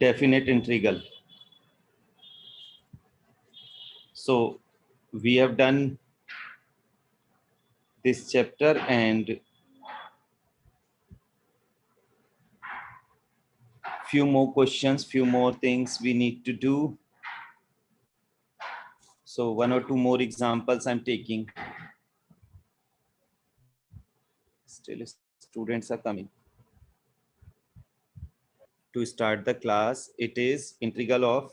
definite integral. So we have done this chapter, and few more questions, few more things we need to do. So one or two more examples I'm taking. Still students are coming. To start the class, it is integral of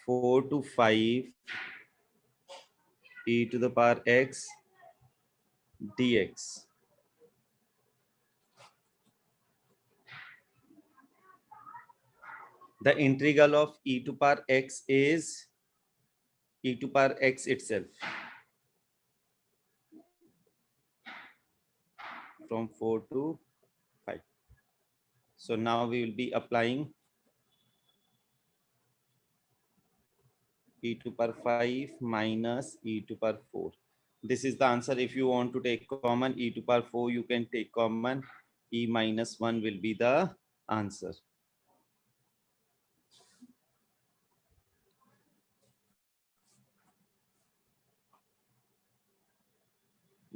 4 to 5 e to the power x dx. The integral of e to power x is e to power x itself, from 4 to 5. So now we will be applying e to power 5 minus e to power 4. This is the answer. If you want to take common e to power 4, you can take common. E minus 1 will be the answer.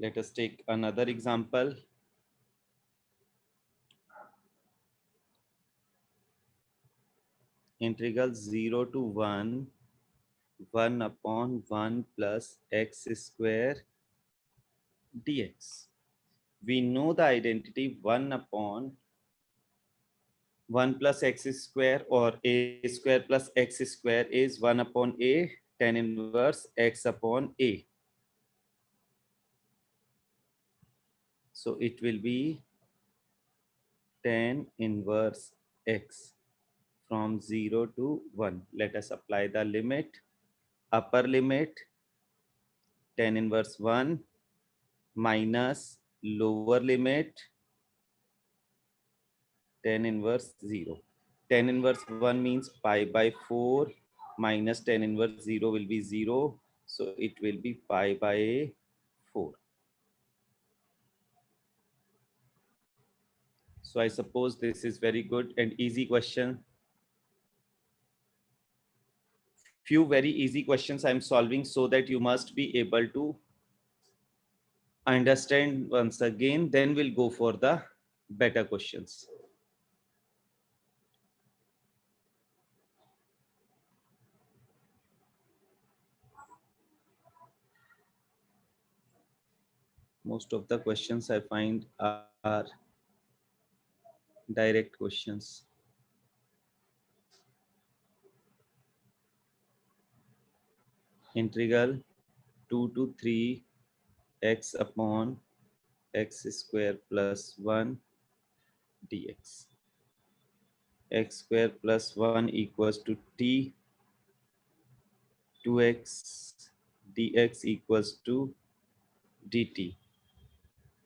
Let us take another example. Integral 0 to 1, 1 upon 1 plus x square dx. We know the identity 1 upon 1 plus x square, or a square plus x square, is 1 upon a tan inverse x upon a. So it will be tan inverse x from 0 to 1. Let us apply the limit. Upper limit tan inverse 1 minus lower limit tan inverse 0. Tan inverse 1 means pi by 4 minus tan inverse 0 will be 0. So it will be pi by 4. So I suppose this is very good and easy question. Few very easy questions I'm solving so that you must be able to understand once again. Then we'll go for the better questions. Most of the questions I find are direct questions. Integral 2 to 3 x upon x square plus 1 dx. X square plus 1 equals to t. 2x dx equals to dt.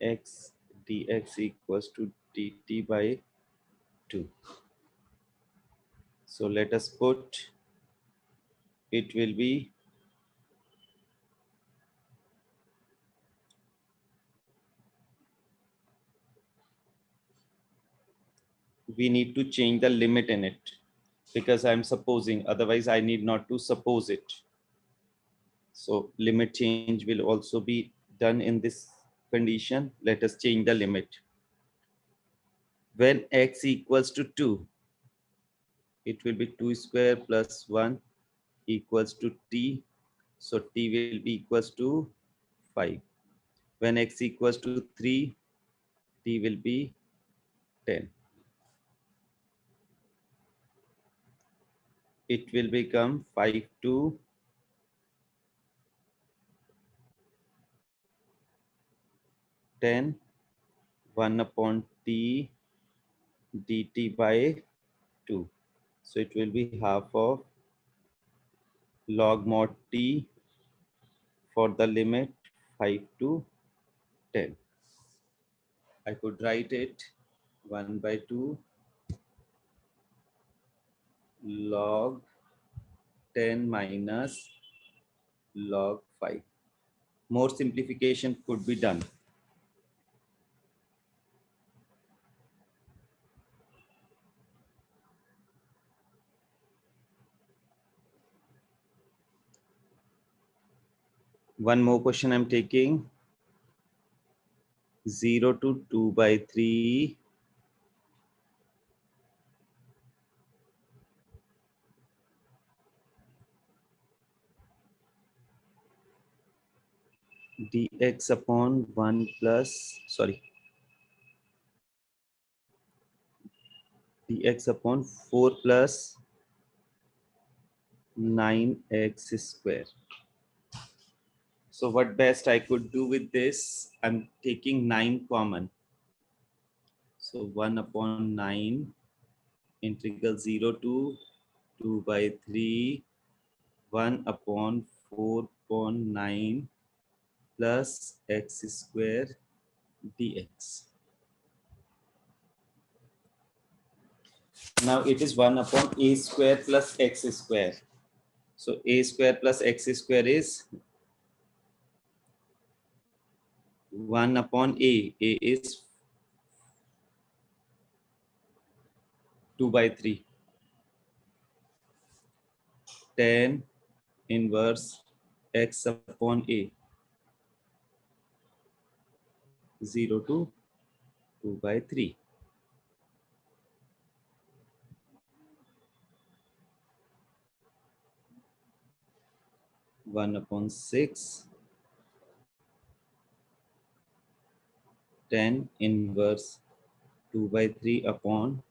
X dx equals to dt by 2. So let us put, it will be we need to change the limit in it, because I'm supposing, otherwise I need not to suppose it. So limit change will also be done in this condition. Let us change the limit. When x equals to 2, it will be 2 square plus 1 equals to t. So t will be equals to 5. When x equals to 3, t will be 10. It will become 5 to 10, 1 upon t dt by 2. So it will be half of log mod t for the limit 5 to 10. I could write it 1 by 2 log 10 minus log 5. More simplification could be done. One more question I'm taking. 0 to 2 by 3 dx upon 1 plus, sorry, dx upon 4 plus 9x square. So what best I could do with this, I'm taking 9 common. So 1 upon 9 integral 0 to 2 by 3 1 upon 4 upon 9 plus x square dx. Now it is 1 upon a square plus x square. So a square plus x square is 1 upon a. A is 2 by 3. 10 inverse x upon a. 0 to 2 by 3. One upon 6. 10 inverse 2 by 3 upon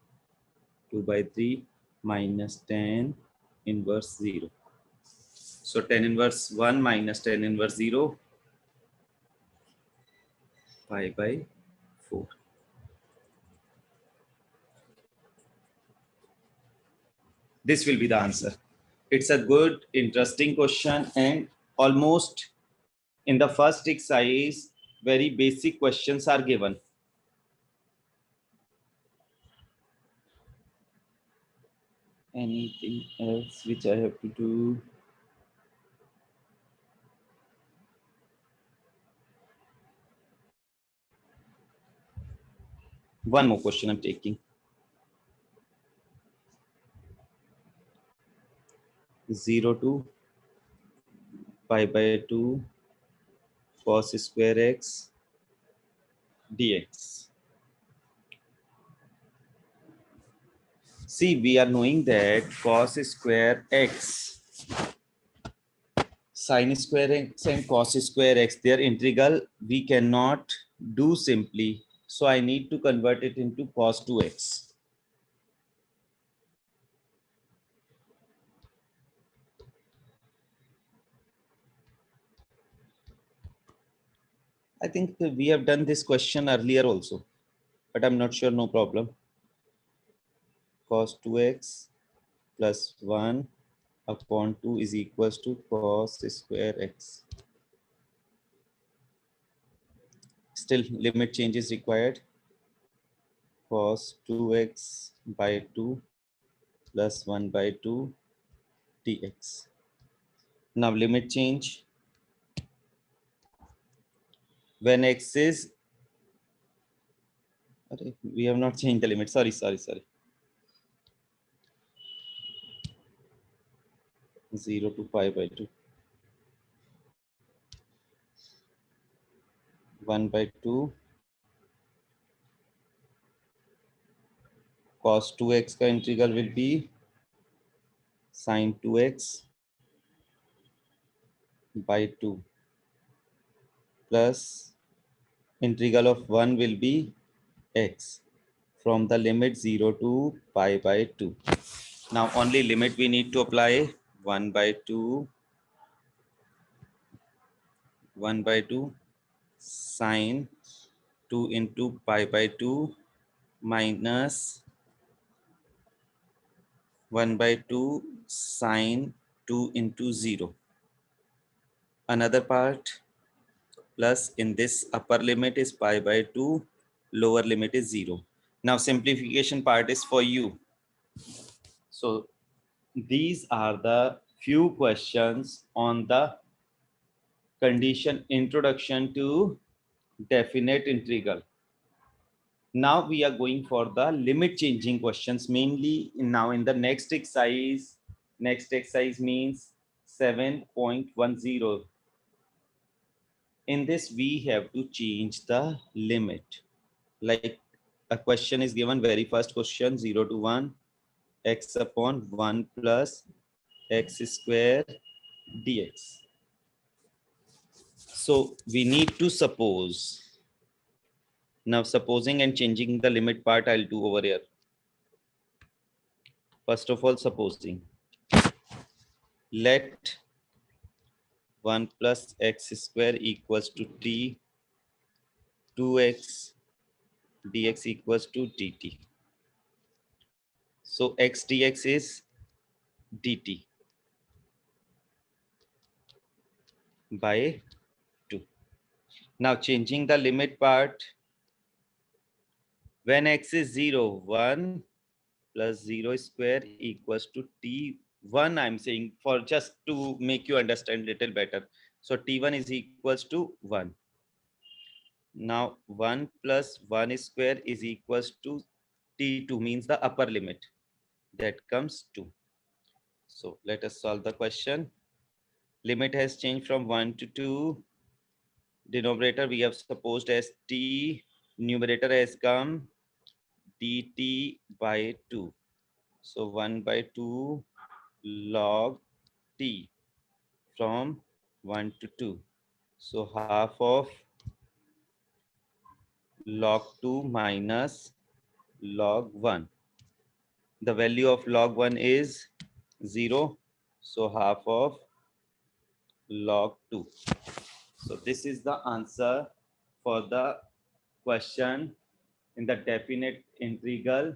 2 by 3 minus 10 inverse 0. So 10 inverse 1 minus 10 inverse 0, 5 by 4. This will be the answer. It's a good, interesting question, and almost in the first exercise, very basic questions are given. Anything else which I have to do? One more question I'm taking. 0 to pi by 2 cos square x dx. See, we are knowing that cos square x, sin square x and cos square x, their integral we cannot do simply. So I need to convert it into cos 2x. I think we have done this question earlier also, but I'm not sure, no problem. Cos 2x plus 1 upon 2 is equals to cos square x. Still limit change is required. Cos 2x by 2 plus 1 by 2 dx. Now limit change. When x is, we have not changed the limit. Sorry. 0 to pi by 2. 1 by 2 cos 2x का integral will be sin 2x by 2 plus integral of 1 will be x from the limit 0 to pi by 2. Now only limit we need to apply. 1 by 2 sine 2 into pi by 2 minus 1 by 2 sine 2 into 0. Another part plus in this upper limit is pi by 2, lower limit is 0. Now simplification part is for you. So these are the few questions on the condition introduction to definite integral. Now we are going for the limit changing questions, mainly now in the next exercise. Next exercise means 7.10. In this, we have to change the limit. Like a question is given, very first question, 0 to 1, x upon 1 plus x square dx. So we need to suppose. Now supposing and changing the limit part I'll do over here. First of all, supposing. Let 1 plus x square equals to t, 2x dx equals to dt. So x dx is dt by 2. Now changing the limit part, when x is 0, 1 plus 0 square equals to t1, I'm saying for just to make you understand little better. So t1 is equals to 1. Now 1 plus 1 square is equals to t2, means the upper limit. That comes 2. So let us solve the question. Limit has changed from 1 to 2. Denominator we have supposed as t. Numerator has come dt by 2. So 1 by 2 log t from 1 to 2. So half of log 2 minus log 1. The value of log 1 is 0. So half of log 2. So this is the answer for the question in the definite integral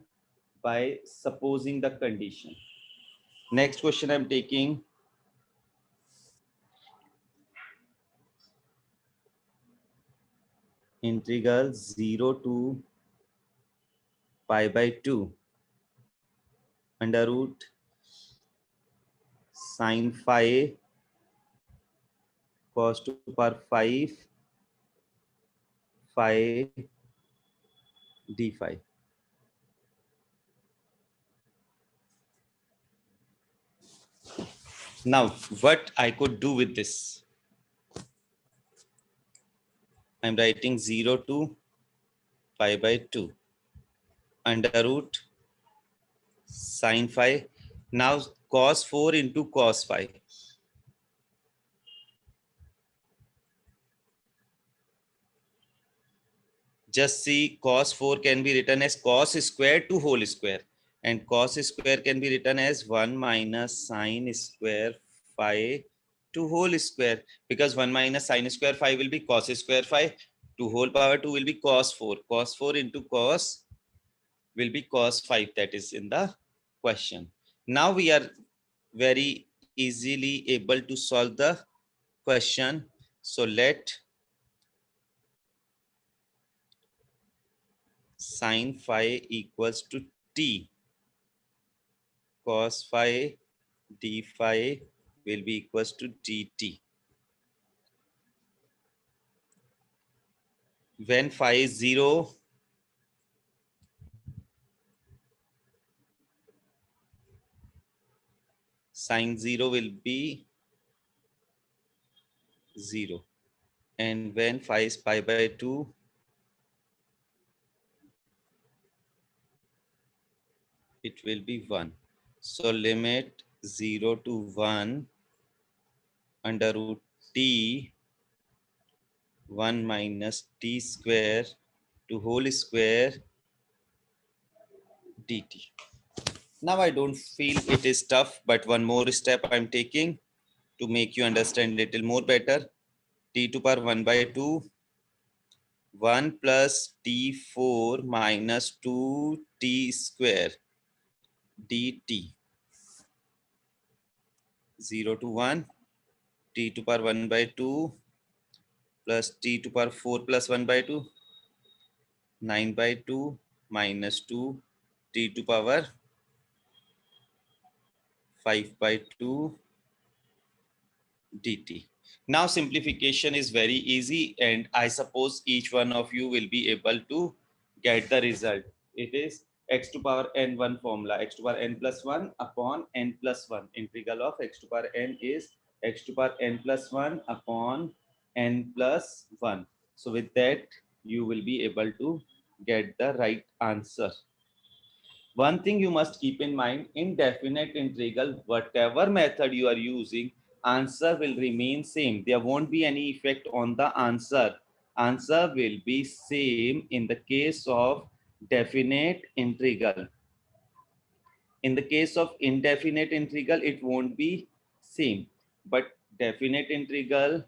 by supposing the condition. Next question I'm taking. Integral 0 to pi by 2 under root sine phi cos 2 power 5 phi d phi. Now, what I could do with this? I'm writing 0 to pi by 2 under root sine phi. Now, cos 4 into cos phi. Just see, cos 4 can be written as cos square to whole square. And cos square can be written as 1 minus sine square phi to whole square. Because 1 minus sine square phi will be cos square phi. To whole power 2 will be cos 4. Cos 4 into cos will be cos 5. That is in the question. Now we are very easily able to solve the question. So let sine phi equals to t. Cos phi d phi will be equals to dt. When phi is 0, sine 0 will be 0. And when phi is pi by 2, it will be 1. So limit 0 to 1 under root t 1 minus t square to whole square dt. Now I don't feel it is tough, but one more step I'm taking to make you understand little more better. T to power 1 by 2, 1 plus t4 minus 2t square dt. 0 to 1, t to power 1 by 2 plus t to power 4 plus 1 by 2, 9 by 2 minus 2 t to power 5 by 2 dt. Now simplification is very easy, and I suppose each one of you will be able to get the result. It is x to power n1 formula, x to power n plus 1 upon n plus 1. Integral of x to power n is x to power n plus 1 upon n plus 1. So with that, you will be able to get the right answer. One thing you must keep in mind, indefinite integral, whatever method you are using, answer will remain same. There won't be any effect on the answer. Answer will be same in the case of definite integral. In the case of indefinite integral, it won't be same. But definite integral,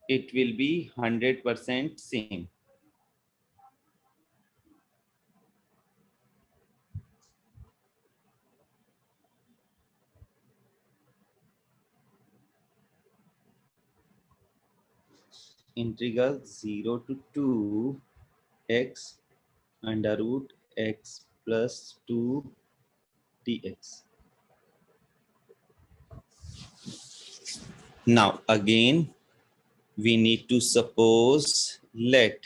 it will be 100% same. Integral 0 to 2 x under root x plus 2 dx. Now again, we need to suppose let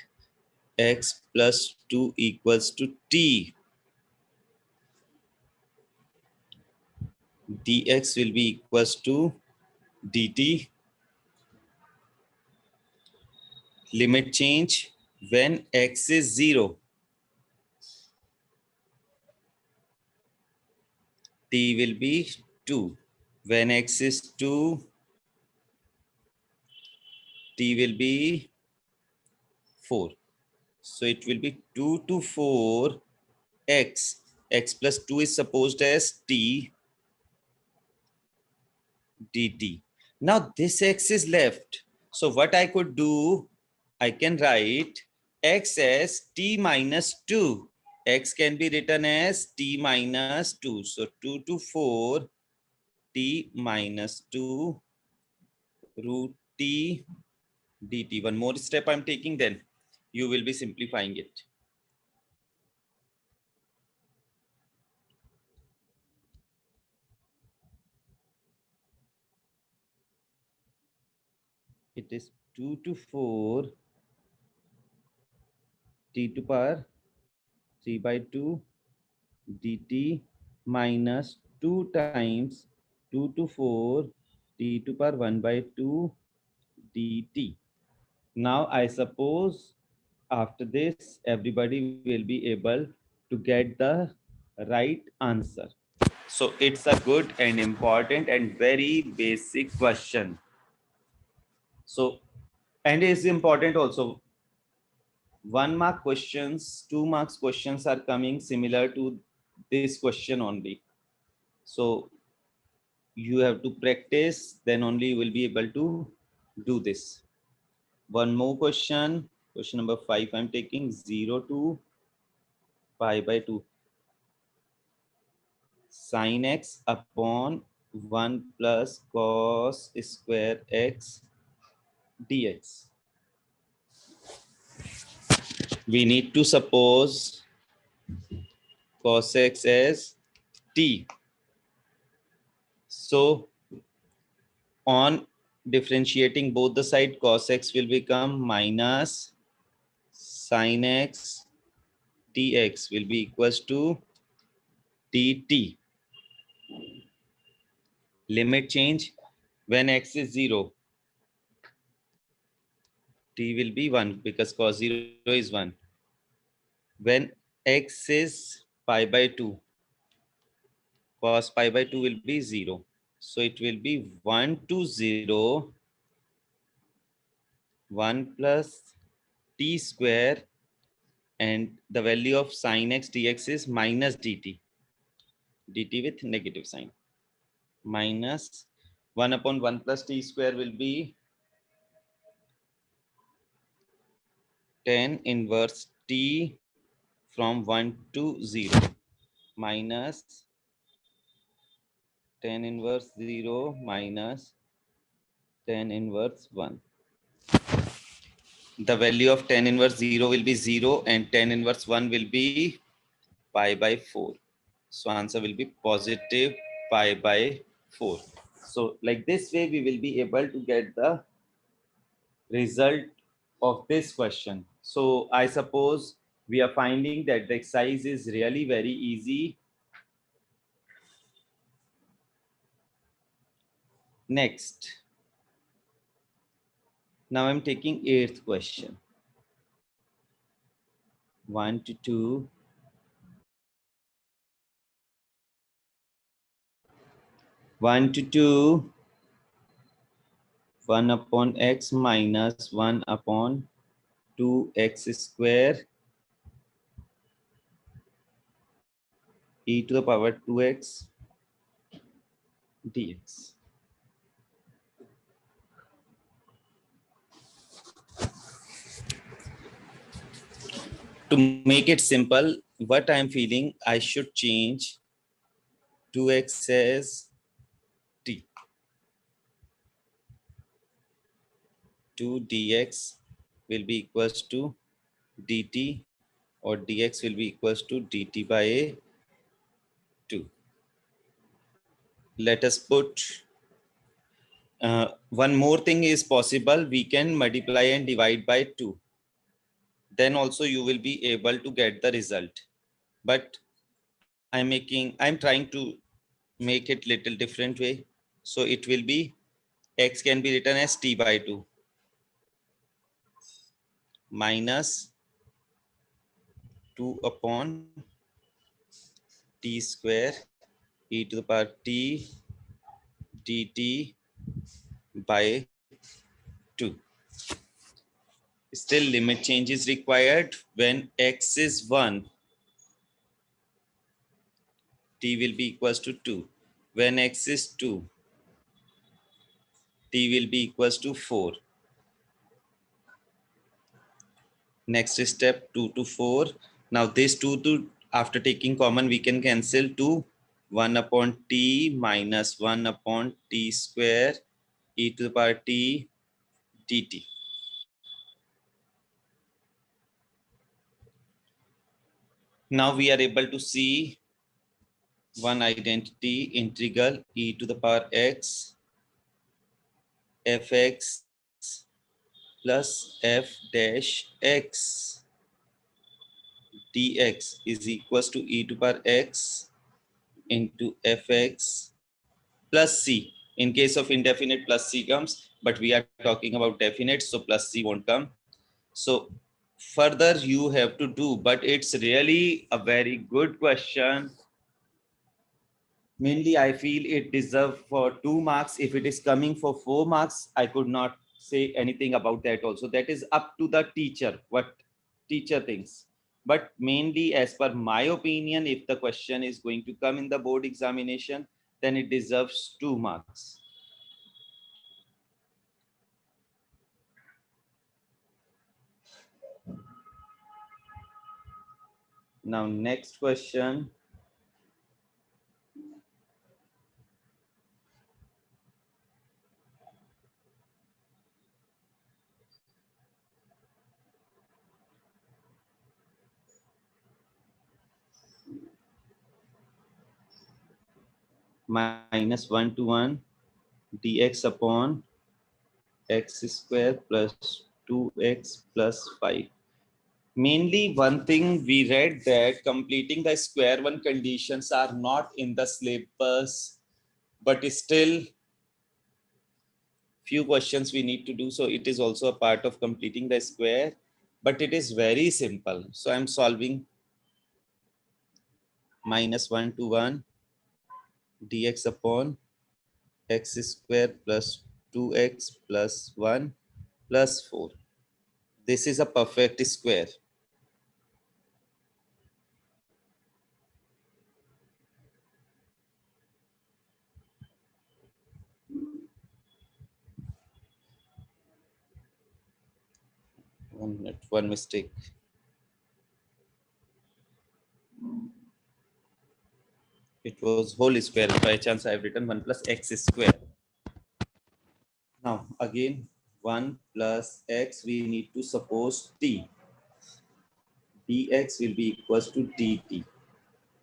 x plus 2 equals to t. Dx will be equals to dt. Limit change when x is 0. T will be 2. When x is 2, t will be 4. So it will be 2 to 4 x. X plus 2 is supposed as t dt. Now this x is left. So what I could do, I can write x as t minus 2. X can be written as t minus 2. So 2 to 4 t minus 2 root t dt. One more step I'm taking, then you will be simplifying it. It is 2 to 4 t to power 3 by 2 dt minus 2 times 2 to 4 t to power 1 by 2 dt. Now I suppose after this everybody will be able to get the right answer. So it's a good and important and very basic question. So, and it's important also, 1 mark questions, 2 marks questions are coming similar to this question only. So you have to practice, then only you will be able to do this. One more question, question number 5, I'm taking 0 to pi by 2 sin x upon 1 plus cos square x dx. We need to suppose cos x as t. So on differentiating both the side, cos x will become minus sin x dx will be equals to dt. Limit change when x is 0, t will be 1 because cos 0 is 1. When x is pi by 2, cos pi by 2 will be 0. So it will be 1 to 0, 1 plus t square, and the value of sin x dx is minus dt. Dt with negative sign. Minus 1 upon 1 plus t square will be tan inverse t from 1 to 0 minus tan inverse 0 minus tan inverse 1. The value of tan inverse 0 will be 0 and tan inverse 1 will be pi by 4. So answer will be positive pi by 4. So like this way we will be able to get the result of this question. So I suppose we are finding that the exercise is really very easy. Next, Now I'm taking eighth question. 1 to 2. 1 to 2. 1 upon x minus 1 upon 2x square e to the power 2x dx. To make it simple, what I'm feeling, I should change 2x as t. 2 dx will be equals to dt, or dx will be equals to dt by 2. Let us put one more thing is possible. We can multiply and divide by 2. Then also you will be able to get the result. But I'm trying to make it little different way. So it will be x can be written as t by 2 minus 2 upon t square e to the power t dt by 2. Still limit change is required. When x is 1, t will be equals to 2. When x is 2, t will be equals to 4. Next step 2 to 4. Now this 2 to, after taking common, we can cancel 2. 1 upon t minus 1 upon t square e to the power t dt. Now we are able to see one identity, integral e to the power x fx plus f dash x dx is equals to e to power x into fx plus c. In case of indefinite, plus c comes, but we are talking about definite, so plus c won't come. So further you have to do, but it's really a very good question. Mainly I feel it deserves for 2 marks. If it is coming for 4 marks, I could not say anything about that also. That is up to the teacher, what teacher thinks. But mainly as per my opinion, if the question is going to come in the board examination, then it deserves 2 marks. Now next question. Minus 1 to 1 dx upon x square plus 2x plus 5. Mainly one thing we read that completing the square one conditions are not in the syllabus, but still few questions we need to do. So it is also a part of completing the square, but it is very simple. So I'm solving minus 1 to 1 dx upon x square plus 2x plus 1 plus 4. This is a perfect square. One minute, one mistake. It was whole square. By chance, I have written 1 plus x square. Now, again, 1 plus x, we need to suppose t. dx will be equals to dt.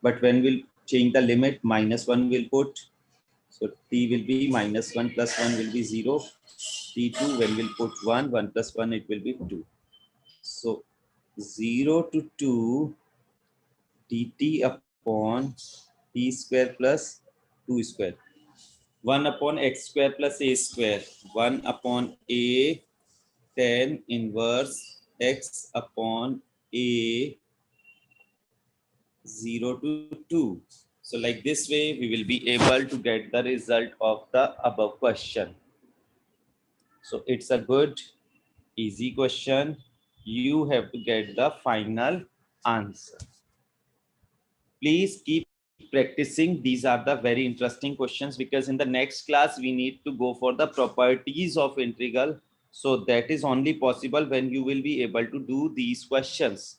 But when we'll change the limit, minus 1 will put. So t will be minus 1 plus 1 will be 0. t2, when we'll put 1, 1 plus 1, it will be 2. So 0 to 2 dt upon t square plus 2 square. 1 upon x square plus a square. 1 upon a tan inverse x upon a 0 to 2. So like this way, we will be able to get the result of the above question. So it's a good, easy question. You have to get the final answer. Please keep practicing. These are the very interesting questions because in the next class, we need to go for the properties of integral. So that is only possible when you will be able to do these questions.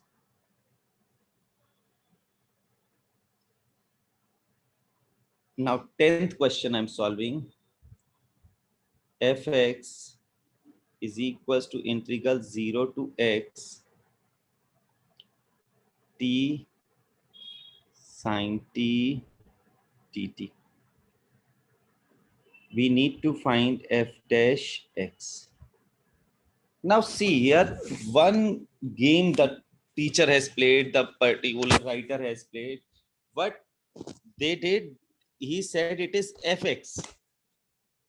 Now, 10th question I'm solving. Fx is equals to integral 0 to x t sine t dt. We need to find f dash x. Now see here, one game the teacher has played, the particular writer has played. What they did, he said it is fx.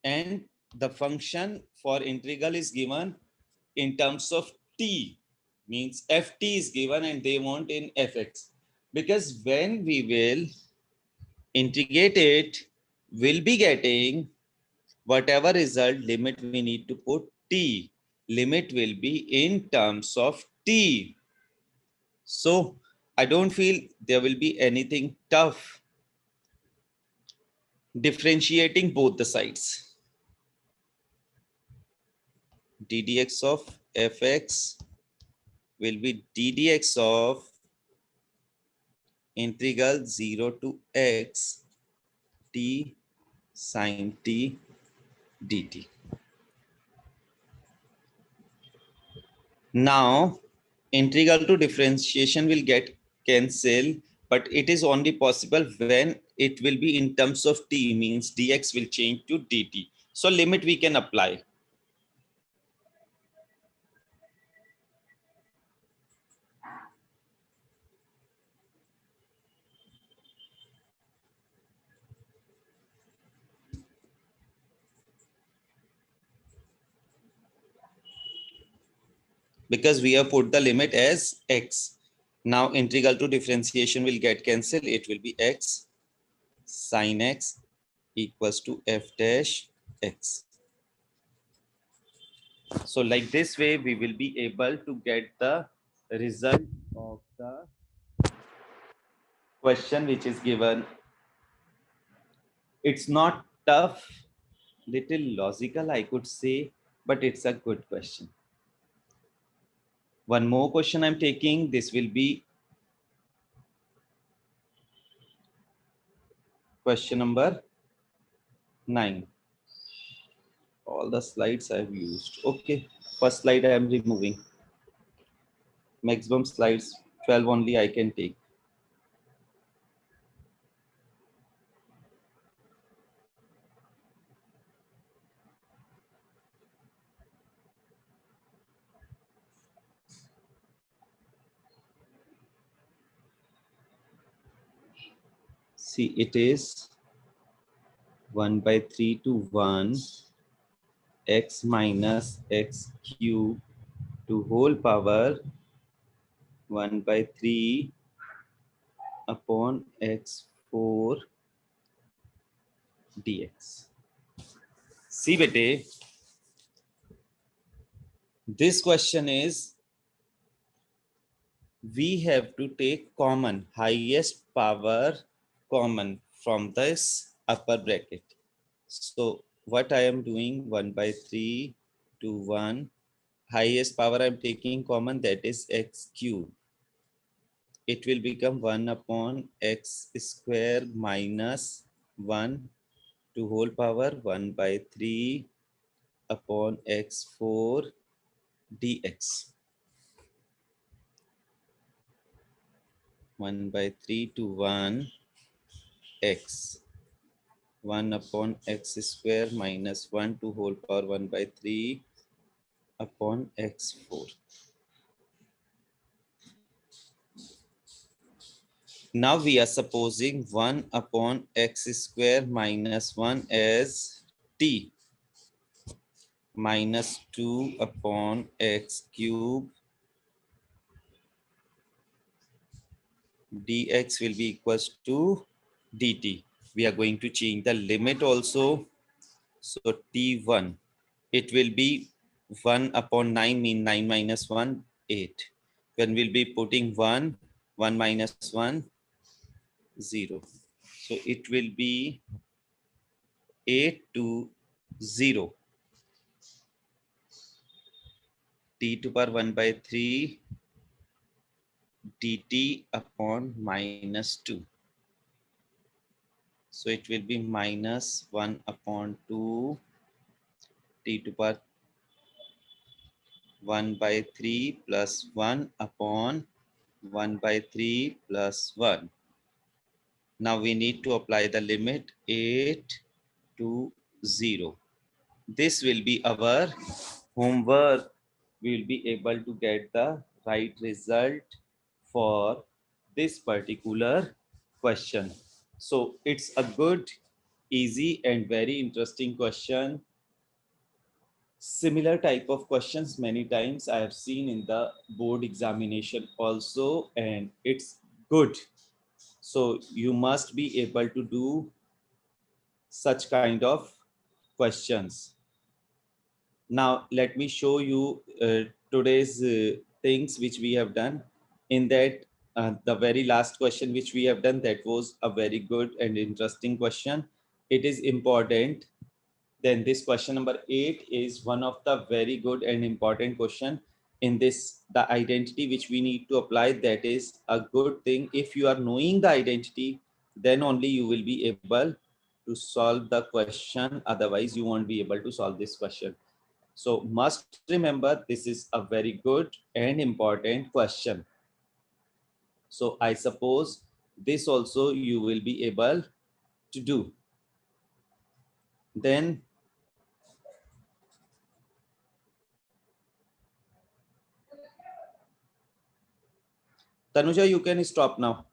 And the function for integral is given in terms of t, means ft is given and they want in fx. Because when we will integrate it, we'll be getting whatever result limit we need to put t. Limit will be in terms of t. So I don't feel there will be anything tough differentiating both the sides. ddx of fx will be ddx of integral 0 to x t sine t dt. Now, integral to differentiation will get cancelled, but it is only possible when it will be in terms of t, means dx will change to dt. So limit we can apply. Because we have put the limit as x. Now integral to differentiation will get cancelled. It will be x sine x equals to f dash x. So like this way, we will be able to get the result of the question which is given. It's not tough, little logical, I could say, but it's a good question. One more question I'm taking. This will be question number 9. All the slides I've used. Okay, first slide I am removing. Maximum slides 12 only I can take. See, it is 1 by 3 to 1 x minus x cube to whole power 1 by 3 upon x4 dx. See, bete, this question is we have to take common, highest power common from this upper bracket. So what I am doing, 1 by 3 to 1, highest power I'm taking common, that is x cube. It will become 1 upon x square minus 1 to whole power 1 by 3 upon x4 dx. 1 by 3 to 1 x 1 upon x square minus 1 to whole power 1 by 3 upon x4. Now we are supposing 1 upon x square minus 1 as t. minus 2 upon x cube dx will be equals to dt. We are going to change the limit also. So t1, it will be 1 upon 9 mean 9 minus 1, 8. When we'll be putting 1, 1 minus 1, 0. So it will be 8 to 0. T to power 1 by 3 dt upon minus 2. So it will be minus 1 upon 2 t to power 1 by 3 plus 1 upon 1 by 3 plus 1. Now we need to apply the limit 8 to 0. This will be our homework. We will be able to get the right result for this particular question. So it's a good, easy and very interesting question. Similar type of questions many times I have seen in the board examination also, and it's good. So you must be able to do such kind of questions. Now let me show you today's things which we have done. In that, the very last question which we have done, that was a very good and interesting question. It is important. Then this question number 8 is one of the very good and important question. In this, the identity which we need to apply, that is a good thing. If you are knowing the identity, then only you will be able to solve the question. Otherwise you won't be able to solve this question. So must remember, this is a very good and important question. So I suppose this also you will be able to do. Then Tanuja, you can stop now.